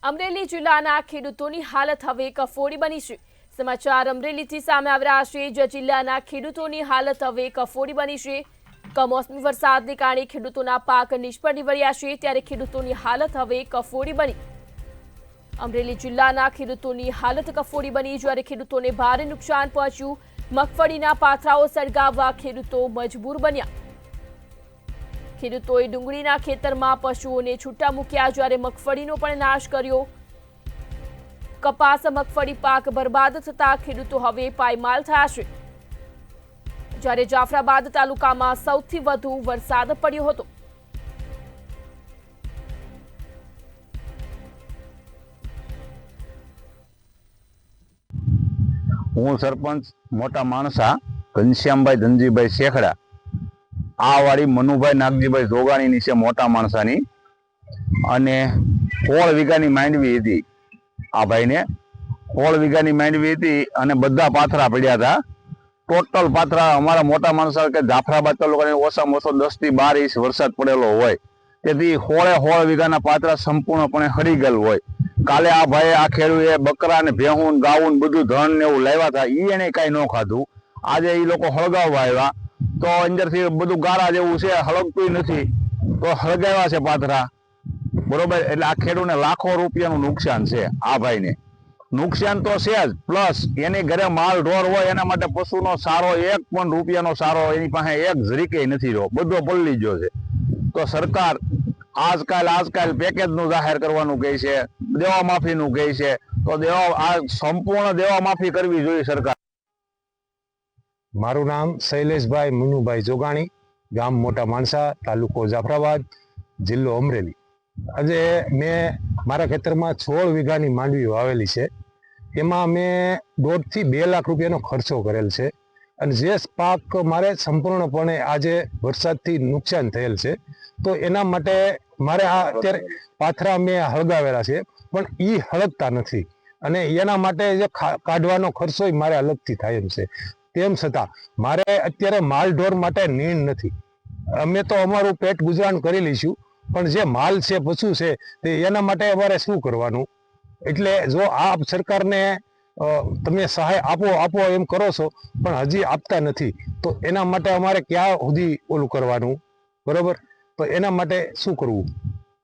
અમરેલી જિલ્લાના ખેડૂતોની હાલત હવે કફોડી બની છે। સમાચાર અમરેલીથી સામે આવી રહ્યા છે, જે જિલ્લાના ખેડૂતોની હાલત હવે કફોડી બની છે। કમોસમી વરસાદને કારણે ખેડૂતોના પાક નિષ્ફળ નીવડ્યા છે, ત્યારે ખેડૂતોની હાલત હવે કફોડી બની। અમરેલી જિલ્લાના ખેડૂતોની હાલત કફોડી બની, જ્યારે ખેડૂતોને ભારે નુકસાન પહોંચ્યું। મગફળીના પાથરાઓ સળગાવવા ખેડૂતો મજબૂર બન્યા। ખેડૂતોએ ડુંગળીના ખેતરમાં પશુઓને છૂટા મૂક્યા, જ્યારે મગફળીનો પણ નાશ કર્યો। કપાસ મગફળી પાક બરબાદ થતા ખેડૂતો હવે પાયમાલ થયા છે, જ્યારે જાફરાબાદ તાલુકામાં સૌથી વધુ વરસાદ પડ્યો હતો। હું સરપંચ મોટા માણસા ઘનશ્યામભાઈ ધનજીભાઈ શેખડા। આ વાડી મનુભાઈ નાગજીભાઈ જોગાણીની છે, મોટા માણસાની, અને 16 વીઘાની માંડવી હતી। આ ભાઈને 16 વીઘાની માંડવી હતી અને બધા પાથરા પડ્યા હતા। ટોટલ પાથરા અમારા મોટા માણસા કે જાફરાબાદ તાલુકાની ઓછામાં ઓછો 10 થી 12 ઇંચ વરસાદ પડેલો હોય, તેથી 16 વીઘાના પાથરા સંપૂર્ણપણે હળી ગયેલ હોય। કાલે આ ભાઈ આ ખેડૂએ બકરા ને ભેહું ગાવું બધું ધન ને એવું લાવ્યા હતા, ઈ એને કઈ ન ખાધું। આજે એ લોકો હળગાવવા આવ્યા તો અંદરથી બધું ગારા જેવું છે, હળગતું નથી, તો હળગાવ્યા છે પાથરા, બરોબર। એટલે આ ખેડૂને લાખો રૂપિયાનું નુકસાન છે। આ ભાઈને નુકસાન તો છે જ, પ્લસ એની ઘરે માલ ઢોર હોય એના માટે પશુનો સારો 1 પણ રૂપિયાનો સારો એની પાસે એક જરીકે નથી રહ્યો, બધો પલળી ગયો છે। તો સરકાર આજકાલ પેકેજનું જાહેર કરવાનું કહે છે, દેવા માફીનું કહે છે, તો આ સંપૂર્ણ દેવા માફી કરવી જોઈએ સરકાર। મારું નામ શૈલેષભાઈ મનુભાઈ જોગાણી, ગામ મોટા માણસા, તાલુકો જાફરાબાદ, જિલ્લો અમરેલી। આજે મેં મારા ખેતરમાં 16 વીઘાની માંડવી વાવેલી છે। એમાં મેં 1.5 થી 2 લાખ રૂપિયાનો ખર્ચો કરેલ છે, અને જે પાક મારે સંપૂર્ણપણે આજે વરસાદથી નુકસાન થયેલ છે, તો એના માટે મારે આ અત્યારે પાથરા મેં હળગાવેલા છે, પણ એ હળગતા નથી, અને એના માટે જે કાઢવાનો ખર્ચો મારે અલગથી થાય એમ છે। તેમ છતાં મારે અત્યારે માલ ઢોર માટે નીણ નથી। અમે તો અમારું પેટ ગુજરાન કરી લઈશું, પણ જે માલ છે, પશુ છે, તે એના માટે અમારે શું કરવાનું? એટલે જો આ સરકારને તમે સહાય આપો એમ કરો છો, પણ હજી આપતા નથી, તો એના માટે અમારે ક્યાં સુધી ઓલું કરવાનું, બરોબર? તો એના માટે શું કરવું?